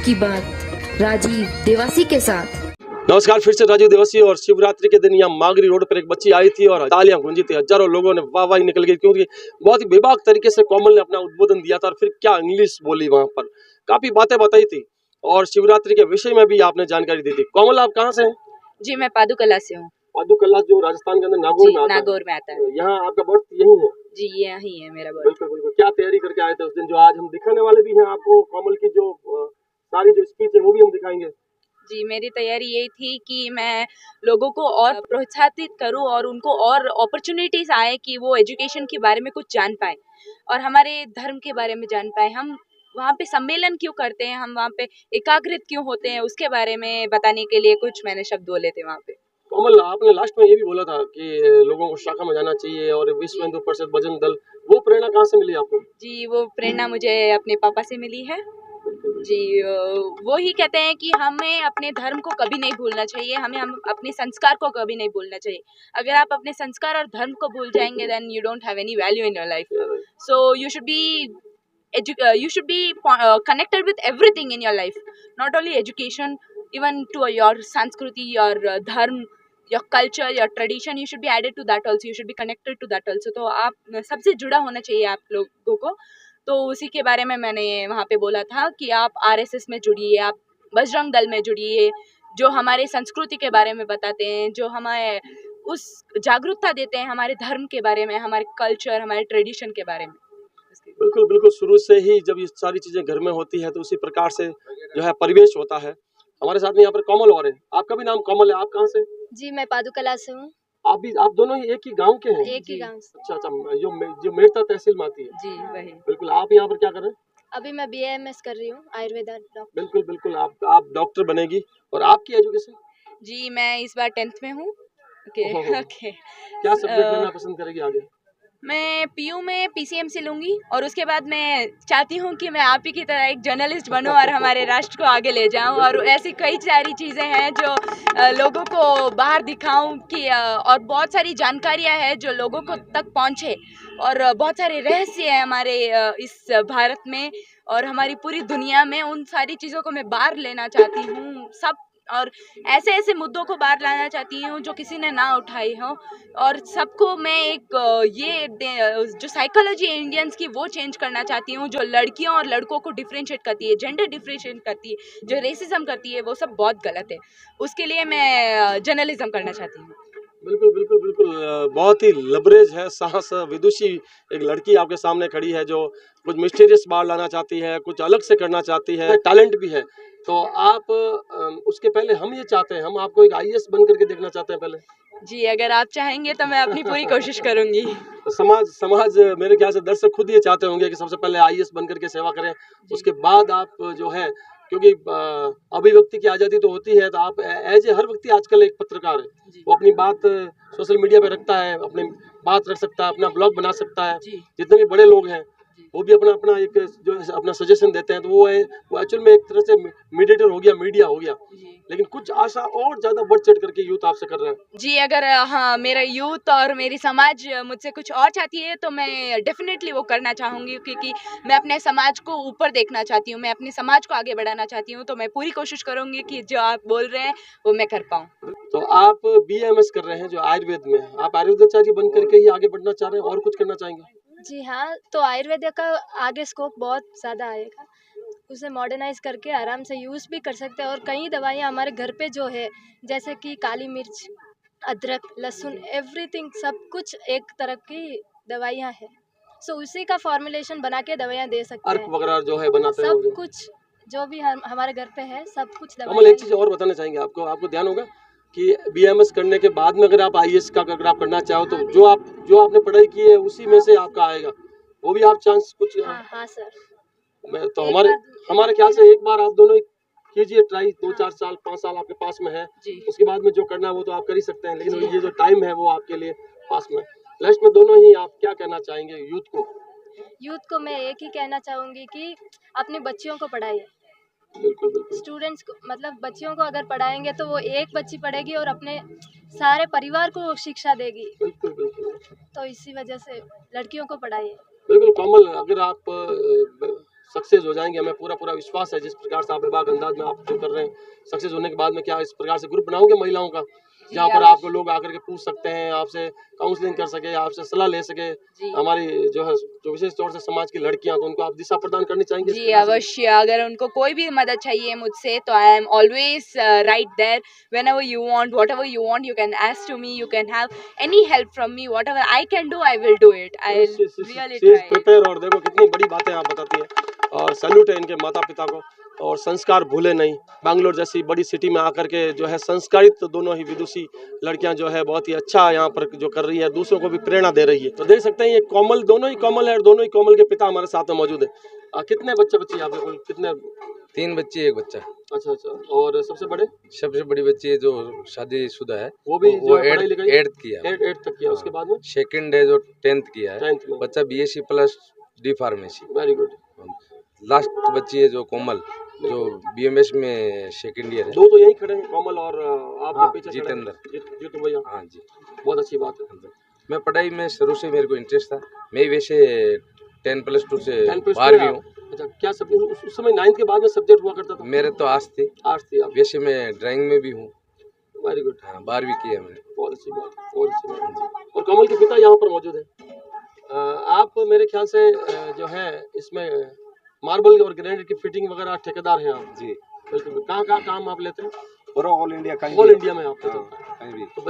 की बात राजीव देवासी के साथ। नमस्कार, फिर से राजीव देवासी। और शिवरात्रि के दिन यहाँ मागरी रोड पर एक बच्ची आई थी और तालियां गूंजी थी। हजारों लोगों ने वाहवाही निकल गई क्योंकि बहुत ही बेबाक तरीके से कोमल ने अपना उद्बोधन दिया था और फिर क्या इंग्लिश बोली, वहां पर काफी बातें बताई थी और शिवरात्रि के विषय में भी आपने जानकारी दी थी। कोमल, आप कहाँ से हैं? जी, मैं पादुकला से हूँ। पादुकला जो राजस्थान के अंदर नागौर में आता है। यहाँ आपका बर्थ यही है? जी, ये यही है मेरा बर्थ। बिल्कुल बिल्कुल। क्या तैयारी करके आए थे उस दिन? जो आज हम दिखाने वाले भी हैं आपको कोमल की जो सारी जो स्पीच है वो भी हम दिखाएंगे। जी, मेरी तैयारी यही थी कि मैं लोगों को और प्रोत्साहित करूं और उनको और अपॉर्चुनिटीज आए कि वो एजुकेशन के बारे में कुछ जान पाए और हमारे धर्म के बारे में जान पाए। हम वहाँ पे सम्मेलन क्यों करते हैं, हम वहाँ पे एकाग्रित क्यों होते हैं, उसके बारे में बताने के लिए कुछ मैंने शब्द बोले थे वहाँ पे। कोमल, आपने लास्ट में ये भी बोला था कि लोगों को शाखा में जाना चाहिए और विश्व हिंदू परिषद बजरंग दल, वो प्रेरणा कहाँ से मिली आपको? जी, वो प्रेरणा मुझे अपने पापा से मिली है। जी, वो ही कहते हैं कि हमें अपने धर्म को कभी नहीं भूलना चाहिए, हमें हम अपने संस्कार को कभी नहीं भूलना चाहिए। अगर आप अपने संस्कार और धर्म को भूल जाएंगे then you don't have any value in your life. So you should be connected with everything in your life, not only education, even to your Sanskriti, your dharm, your culture, your tradition. You should be added to that also, you should be connected to that also. तो आप सबसे जुड़ा होना चाहिए आप लोगों को। तो उसी के बारे में मैंने वहाँ पे बोला था कि आप आरएसएस में जुड़िए, आप बजरंग दल में जुड़िए, जो हमारे संस्कृति के बारे में बताते हैं, जो हमें उस जागरूकता देते हैं हमारे धर्म के बारे में, हमारे कल्चर, हमारे ट्रेडिशन के बारे में। बिल्कुल बिल्कुल। शुरू से ही जब ये सारी चीजें घर में होती है तो उसी प्रकार से जो है परिवेश होता है। हमारे साथ में यहाँ पर कोमल और है। आपका भी नाम कोमल है, आप कहाँ से? जी, मैं पादुकला से हूँ। आप दोनों ही एक ही गांव के हैं? एक ही गांव से। अच्छा अच्छा। जो मेड़ता तहसील में आती है। जी, वही। बिल्कुल। आप यहाँ पर क्या कर रहे हैं? अभी मैं BAMS कर रही हूँ, आयुर्वेदा डॉक्टर। बिल्कुल बिल्कुल। आप डॉक्टर बनेगी। और आपकी एजुकेशन? जी, मैं इस बार 10th में हूँ। ओके। क्या सब्जेक्ट लेना पसंद करेगी आगे? मैं PU में PCMC लूँगी और उसके बाद मैं चाहती हूँ कि मैं आप ही की तरह एक जर्नलिस्ट बनूँ और हमारे राष्ट्र को आगे ले जाऊँ और ऐसी कई सारी चीज़ें हैं जो लोगों को बाहर दिखाऊँ कि और बहुत सारी जानकारियाँ हैं जो लोगों को तक पहुँचे और बहुत सारे रहस्य हैं हमारे इस भारत में और हमारी पूरी दुनिया में। उन सारी चीज़ों को मैं बाहर लेना चाहती हूँ सब, और ऐसे ऐसे मुद्दों को बाहर लाना चाहती हूँ जो किसी ने ना उठाई हो और सबको मैं एक जो साइकोलॉजी है इंडियंस की वो चेंज करना चाहती हूँ, जो लड़कियों और लड़कों को डिफरेंशिएट करती है, जेंडर डिफरेंशिएट करती है, जो रेसिज्म करती है, वो सब बहुत गलत है। उसके लिए मैं जर्नलिज्म करना चाहती हूँ। बिल्कुल बिल्कुल बिल्कुल। बहुत ही लबरेज है, साहस विदुषी एक लड़की आपके सामने खड़ी है जो कुछ मिस्टीरियस बात लाना चाहती है, कुछ अलग से करना चाहती है, टैलेंट भी है। तो आप उसके पहले हम ये चाहते हैं, हम आपको एक IAS बन करके देखना चाहते हैं पहले। जी, अगर आप चाहेंगे तो मैं अपनी पूरी कोशिश करूंगी। तो समाज मेरे ख्याल से दर्शक खुद ये चाहते होंगे कि सबसे पहले IAS बन करके सेवा करें, उसके बाद आप जो है, क्योंकि अभिव्यक्ति की आज़ादी तो होती है, तो आप एज ए हर व्यक्ति आजकल एक पत्रकार है, वो अपनी बात सोशल मीडिया पे रखता है, अपनी बात रख सकता है, अपना ब्लॉग बना सकता है। जितने भी बड़े लोग हैं वो भी अपना एक जो अपना सजेशन देते हैं, तो वो एक्चुअल में एक तरह से मीडिएटर हो गया, मीडिया हो गया। लेकिन कुछ आशा और ज्यादा बढ़ चढ़ करके यूथ आपसे कर रहे हैं। जी, अगर हाँ मेरा यूथ और मेरी समाज मुझसे कुछ और चाहती है तो मैं डेफिनेटली वो करना चाहूँगी, क्योंकि मैं अपने समाज को ऊपर देखना चाहती हूँ, मैं अपने समाज को आगे बढ़ाना चाहती हूँ। तो मैं पूरी कोशिश करूँगी कि जो आप बोल रहे हैं वो मैं कर पाऊँ। तो आप BAMS कर रहे हैं जो आयुर्वेद में, आप आयुर्वेदाचार्य बन करके ही आगे बढ़ना चाह रहे हैं और कुछ करना चाहेंगे? जी हाँ, तो आयुर्वेदा का आगे स्कोप बहुत ज़्यादा आएगा। उसे मॉडर्नाइज करके आराम से यूज़ भी कर सकते हैं और कई दवाइयाँ हमारे घर पे जो है, जैसे कि काली मिर्च, अदरक, लहसुन, एवरीथिंग, सब कुछ एक तरह की दवाइयाँ हैं। सो उसी का फॉर्मुलेशन बना के दवाइयाँ दे सकते अर्क हैं। वगैरह जो है बनाते हैं सब वो जो। कुछ जो भी हमारे घर पे है, सब कुछ कमल, दवाइयाँ। एक चीज और बताना चाहेंगे आपको ध्यान होगा कि BAMS करने के बाद में अगर आप IAS का अगर आप करना चाहो तो जो आपने पढ़ाई की है उसी में से आपका आएगा, वो भी आप चांस कुछ। हाँ सर। तो हमारे ख्याल से एक बार आप दोनों कीजिए ट्राई, 2-4 साल 5 साल आपके पास में है, उसके बाद में जो करना है वो तो आप कर ही सकते हैं, लेकिन ये जो टाइम है वो आपके लिए पास में। लास्ट में दोनों ही आप क्या कहना चाहेंगे यूथ को? यूथ को मैं एक ही कहना चाहूँगी कि अपने बच्चियों को पढ़ाइए। बिल्कुल बिल्कुल। स्टूडेंट्स को, मतलब बच्चियों को अगर पढ़ाएंगे तो वो एक बच्ची पढ़ेगी और अपने सारे परिवार को शिक्षा देगी। बिल्कुल बिल्कुल। तो इसी वजह से लड़कियों को पढ़ाइए। बिल्कुल कोमल, अगर आप सक्सेस हो जाएंगे, हमें पूरा पूरा विश्वास है। जिस प्रकार से आप बेबाक अंदाज में आप जो कर रहे हैं, सक्सेस होने के बाद में क्या इस प्रकार से ग्रुप बनाओगे महिलाओं का, जहाँ पर आपको लोग आकर के पूछ सकते हैं, आपसे काउंसलिंग कर सके, आपसे सलाह ले सके। हमारी जो है जो विशेष तौर से समाज की लड़कियां, तो उनको आप दिशा प्रदान करनी चाहेंगे? जी अवश्य, अगर उनको कोई भी मदद चाहिए मुझसे तो I am always right there. Whenever you want, whatever you want, you can ask to me, you can have any help from me, whatever I can do I will do it, I will really try. Prepare. और देखो कितनी बड़ी बातें आप बताती है, और salute है इनके माता पिता को। और संस्कार भूले नहीं, बैंगलोर जैसी बड़ी सिटी में आकर के जो है संस्कारित तो दोनों ही विदुषी लड़कियां जो है बहुत ही अच्छा यहाँ पर जो कर रही है, दूसरों को भी प्रेरणा दे रही है। तो देख सकते हैं ये कोमल, दोनों ही कोमल है और दोनों ही कोमल के पिता हमारे साथ में मौजूद है। कितने बच्चे बच्ची आपके कुल कितने? 3 बच्चे 1 बच्चा। अच्छा। और सबसे बड़ी बच्ची है जो शादीशुदा है, वो भी जो 8th किया, 8th तक किया। उसके बाद में सेकंड है जो 10th किया है, 10th में बच्चा BSc plus D pharmacy. Very good. Last बच्ची है जो कोमल, जो BMS में सेकंड ईयर है। 2 तो यही खड़े हैं, कोमल और आप जो पीछे जितेंद्र। जीतू भैया। हाँ जी, बहुत अच्छी बात है। मैं पढ़ाई में शुरू से मेरे को इंटरेस्ट था। मैं वैसे 10+2 से 10+2 12वीं हूँ। अच्छा, क्या सब उस समय 9th के बाद में सब्जेक्ट हुआ करता था? मेरे तो आर्ट्स थी। आर्ट्स थी आप? वैसे मैं ड्राइंग में भी हूँ। Very good. हाँ, 12वीं की है मैंने। बहुत अच्छी बात, बहुत अच्छी बात। और कमल के पिता यहाँ पर मौजूद है। आप मेरे ख्याल से जो है इसमें मार्बल और ग्रेनाइट की फिटिंग वगैरह ठेकेदार हैं आप? जी बिल्कुल। कहाँ काम आप लेते हैं? पूरा ऑल इंडिया का, ऑल इंडिया में आपको चलता है? कहीं भी। तो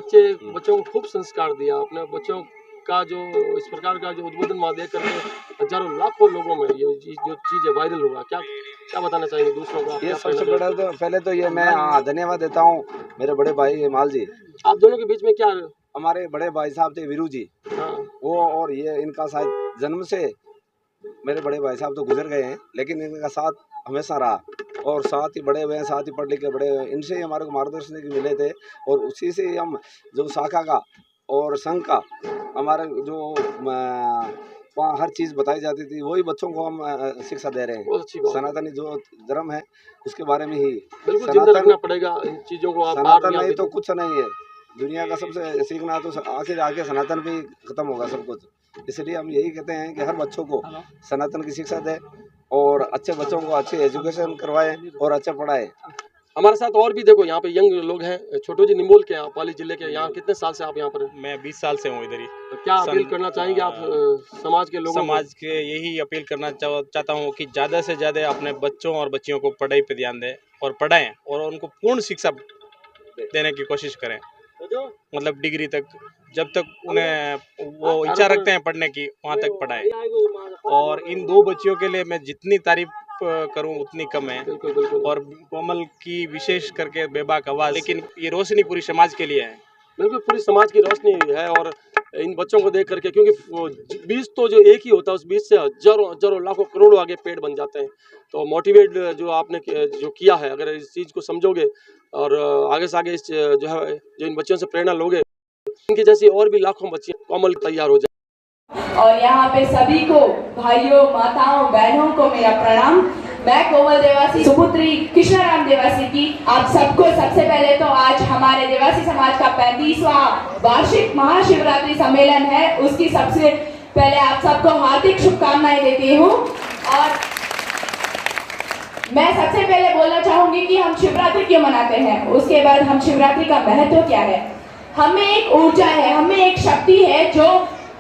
बच्चों को खूब संस्कार दिया आपने। बच्चों का जो इस प्रकार का जो उद्बोधन वहाँ दे करके हजारों लाखों लोगों में ये जो चीज़ है वायरल हुआ, क्या बताना चाहेंगे दूसरों को? ये सबसे बड़ा तो पहले तो ये मैं धन्यवाद देता हूँ मेरे बड़े भाई हिमाल जी। आप दोनों के बीच में क्या? हमारे बड़े भाई साहब थे वीरू जी, हाँ। वो और ये इनका शायद जन्म से, मेरे बड़े भाई साहब तो गुजर गए हैं लेकिन इनका साथ हमेशा रहा, और साथ ही बड़े हुए हैं, साथ ही पढ़ लिख के बड़े हुए हैं। इनसे ही हमारे को मार्गदर्शन के मिले थे, और उसी से ही हम जो शाखा का और संघ का हमारे जो वहाँ हर चीज़ बताई जाती थी, वही बच्चों को हम शिक्षा दे रहे हैं। सनातनी जो धर्म है उसके बारे में ही बिल्कुल जिंदा रखना पड़ेगा इन चीज़ों को। सनातन नहीं तो कुछ नहीं है दुनिया का। सबसे सीखना तो आखिर आके सनातन पे ही खत्म होगा सब कुछ। इसलिए हम यही कहते हैं कि हर बच्चों को सनातन की शिक्षा दें, और अच्छे बच्चों को अच्छे एजुकेशन करवाएं और अच्छा पढ़ाएं। हमारे साथ और भी देखो यहाँ पे यंग लोग हैं। छोटू जी निम्बोल के, आप पाली जिले के, यहाँ कितने साल से आप यहाँ पर हैं? मैं 20 साल से हूँ इधर ही। तो क्या अपील करना चाहेंगे आप समाज के लोगों समाज के यही अपील करना चाहता हूँ कि ज़्यादा से ज़्यादा अपने बच्चों और बच्चियों को पढ़ाई पे ध्यान दें और पढ़ाएं, और उनको पूर्ण शिक्षा देने की कोशिश करें, मतलब डिग्री तक, जब तक उन्हें वो इच्छा रखते हैं पढ़ने की वहाँ तक पढ़ाएं। और इन 2 बच्चियों के लिए मैं जितनी तारीफ करूं उतनी कम है। और कोमल की विशेष करके बेबाक आवाज़, लेकिन ये रोशनी पूरी समाज के लिए है। बिल्कुल पूरी समाज की रोशनी है। और इन बच्चों को देख करके, क्योंकि बीज तो जो एक ही होता है, उस बीज से हजारों लाखों करोड़ों आगे पेड़ बन जाते हैं। तो मोटिवेट जो आपने जो किया है, अगर इस चीज़ को समझोगे और आगे से आगे इस जो है जो इन बच्चों से प्रेरणा लोगे, इनकी जैसी और भी लाखों बच्चियां कोमल तैयार हो जाए। और यहाँ पे सभी को, भाइयों, माताओं, बहनों को मेरा प्रणाम। मैं कोमल देवासी, सुपुत्री कृष्णाराम देवासी की आप सबको सबसे पहले तो आज हमारे देवासी समाज का 35वां वार्षिक महाशिवरात्रि सम्मेलन है, उसकी सबसे पहले आप सबको हार्दिक शुभकामनाएं देती हूँ। और मैं सबसे पहले बोलना चाहूंगी कि हम शिवरात्रि क्यों मनाते हैं, उसके बाद हम शिवरात्रि का महत्व क्या है। हमें एक ऊर्जा है, हमें एक शक्ति है जो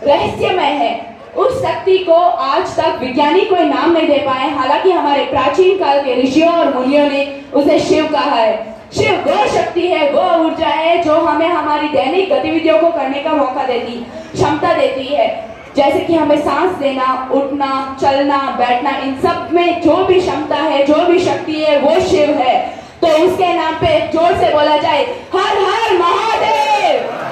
रहस्यमय है। उस शक्ति को आज तक विज्ञानी कोई नाम नहीं दे पाए, हालांकि हमारे प्राचीन काल के ऋषियों और मुनियों ने उसे शिव कहा है। शिव वो शक्ति है, वो ऊर्जा है जो हमें हमारी दैनिक गतिविधियों को करने का मौका देती, क्षमता देती है। जैसे कि हमें सांस देना, उठना, चलना, बैठना, इन सब में जो भी क्षमता है, जो भी शक्ति है, वो शिव है। तो उसके नाम पे जोर से बोला जाए, हर हर महादेव।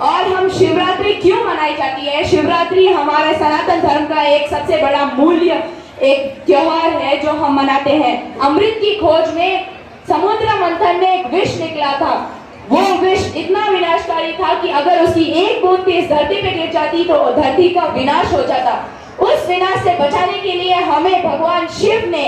और हम शिवरात्रि क्यों मनाई जाती है? शिवरात्रि हमारे सनातन धर्म का एक सबसे बड़ा मूल्य, एक त्योहार है जो हम मनाते हैं। अमृत की खोज में समुद्र मंथन में एक विष निकला था। वो विष इतना विनाशकारी था कि अगर उसकी एक बूंद भी इस धरती पे गिर जाती तो धरती का विनाश हो जाता। उस विनाश से बचाने के लिए हमें भगवान शिव ने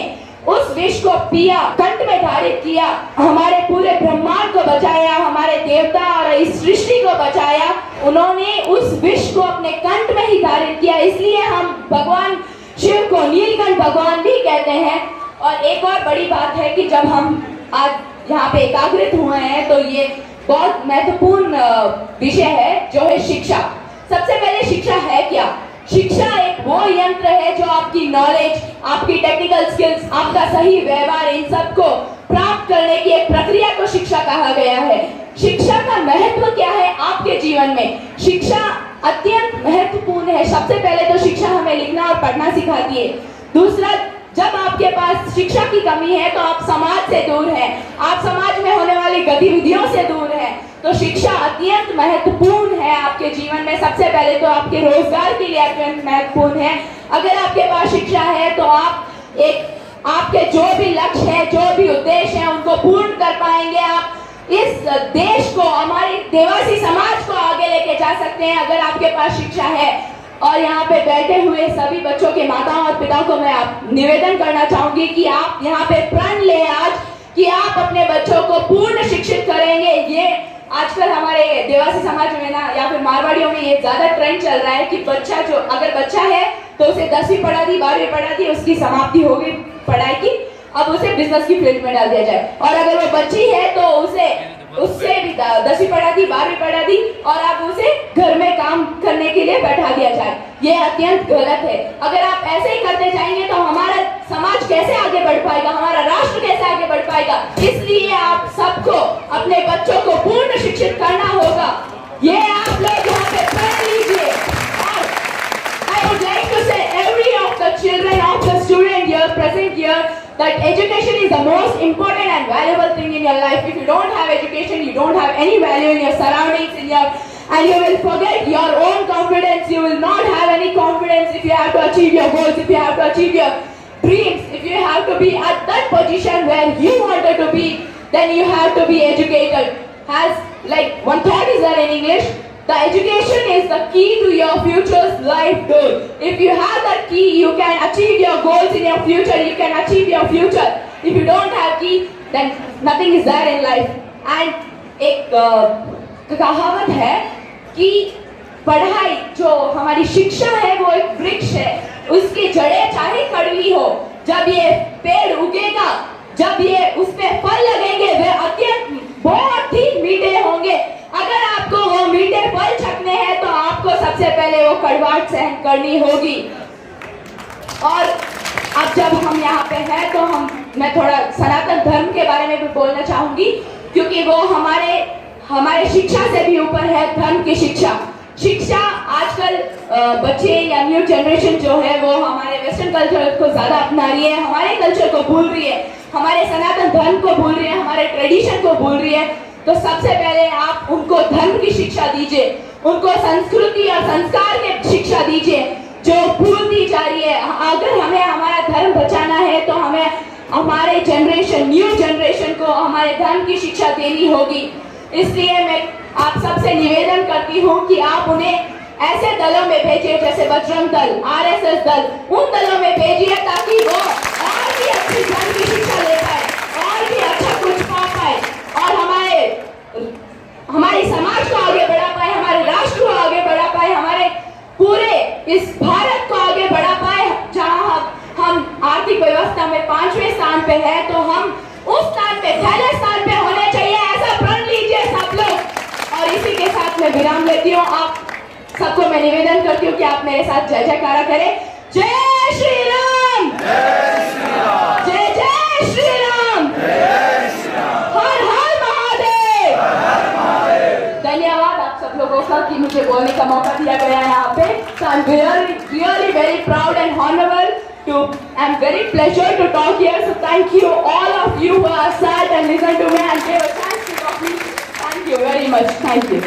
उस विष को पिया, कंठ में धारित किया, हमारे पूरे ब्रह्मांड को बचाया, हमारे देवता और इस सृष्टि को बचाया। उन्होंने उस विष को अपने कंठ में ही धारित किया। इसलिए हम भगवान शिव को नीलकंठ भगवान भी कहते हैं। और एक और बड़ी बात है कि जब हम आज यहाँ पे एकाग्रित हुए हैं तो ये बहुत महत्वपूर्ण विषय है जो है शिक्षा। सबसे पहले शिक्षा है क्या? शिक्षा एक वो यंत्र है जो आपकी नॉलेज, आपकी टेक्निकल स्किल्स, आपका सही व्यवहार, इन सब को प्राप्त करने की एक प्रक्रिया को शिक्षा कहा गया है। शिक्षा का महत्व क्या है आपके जीवन में? शिक्षा अत्यंत महत्वपूर्ण है। सबसे पहले तो शिक्षा हमें लिखना और पढ़ना सिखाती है। दूसरा, जब आपके पास शिक्षा की कमी है तो आप समाज से दूर हैं, आप समाज में होने वाली गतिविधियों से दूर हैं। तो शिक्षा अत्यंत महत्वपूर्ण है आपके जीवन में। सबसे पहले तो आपके रोजगार के लिए अत्यंत महत्वपूर्ण है। अगर आपके पास शिक्षा है तो आप आपके जो भी लक्ष्य है, जो भी उद्देश्य है, उनको पूर्ण कर पाएंगे। आप इस देश को, हमारे देवासी समाज को आगे लेके जा सकते हैं अगर आपके पास शिक्षा है। और यहाँ पे बैठे हुए सभी बच्चों के माताओं और पिताओं को मैं निवेदन करना चाहूंगी कि आप यहाँ पे प्रण ले आज कि आप अपने बच्चों को पूर्ण शिक्षित करेंगे। ये आजकल हमारे देवासी समाज में ना, या फिर मारवाड़ियों में ये ज्यादा ट्रेंड चल रहा है कि बच्चा जो, अगर बच्चा है तो उसे 10वीं पढ़ा दी, 12वीं पढ़ा दी, उसकी समाप्ति हो गई पढ़ाई की, अब उसे बिजनेस की फील्ड में डाल दिया जाए। और अगर वो बच्ची है तो उससे भी 10वीं पढ़ा दी, 12वीं पढ़ा दी और अब उसे घर में काम करने के लिए बैठा दिया जाए। ये अत्यंत गलत है। अगर आप ऐसे ही करते जाएंगे तो हमारा समाज कैसे आगे बढ़ पाएगा, हमारा राष्ट्र कैसे आगे बढ़ पाएगा? इसलिए आप सबको अपने बच्चों को पूर्ण शिक्षित करना होगा। ये आप लोग यहाँ पे पढ़ लीजिए। I would like to say every of the children of the student here present here that education is the most important and valuable thing in your life. If you don't have education, you don't have any value in your surroundings, and you will forget your own confidence. You will not have any confidence if you have to achieve your goals, if you have to achieve your dreams, if you have to be at that position where you wanted to be, then you have to be educated. As like one thought is there in English, the education is the key to your future's life goal. If you have that key, you can achieve your goals in your future. You can achieve your future. If you don't have key, then nothing is there in life. And एक कहावत है कि पढ़ाई, जो हमारी शिक्षा है, वो एक वृक्ष है। उसकी जड़ें चाहे कड़वी हो, जब ये पेड़ उगेगा, जब ये उस पे फल लगेंगे, वे अत्यंत बहुत ही मीठे होंगे। अगर आपको वो मीठे फल चखने हैं तो आपको सबसे पहले वो कड़वाहट सहन करनी होगी। और अब जब हम यहाँ पे हैं तो मैं थोड़ा सनातन धर्म के बारे में भी बोलना चाहूंगी, क्योंकि वो हमारे शिक्षा से भी ऊपर है। धर्म की शिक्षा आजकल बच्चे या न्यू जनरेशन जो है वो हमारे वेस्टर्न कल्चर को ज्यादा अपना रही है, हमारे कल्चर को भूल रही है, हमारे सनातन धर्म को भूल रही है, हमारे ट्रेडिशन को भूल रही है। तो सबसे पहले आप उनको धर्म की शिक्षा दीजिए, उनको संस्कृति और संस्कार की शिक्षा दीजिए जो भूलती जा रही है। अगर हमें हमारा धर्म बचाना है तो हमें हमारे न्यू जनरेशन को हमारे धर्म की शिक्षा देनी होगी। इसलिए मैं आप सबसे निवेदन करती हूँ कि आप उन्हें ऐसे दलों में भेजिए जैसे बजरंग दल, RSS दल, उन दलों में भेजिए ताकि वो और भी अच्छी धर्म की शिक्षा ले पाए और भी अच्छा कुछ पा पाए और हमारे समाज को आगे बढ़ा पाए, हमारे राष्ट्र को आगे बढ़ा पाए, हमारे पूरे इस भारत को आगे बढ़ा पाए। जहाँ हम आर्थिक व्यवस्था में 5वें स्थान पे है तो हम उस स्थान पे पहले स्थान पे होने चाहिए। ऐसा प्रण लीजिए सब लोग। और इसी के साथ मैं विराम लेती हूँ। आप सबको मैं निवेदन करती हूँ कि आप मेरे साथ जय जयकारा करें। जय श्री राम, जय जय श्री राम, हर हर महादेव। धन्यवाद आप सब लोगों का कि मुझे बोलने का मौका दिया गया है यहाँ पे। So I'm really very proud and honorable I'm very pleasure to talk here. So thank you all of you who have sat and listened to me and gave a chance to talk to me. Thank you very much. Thank you.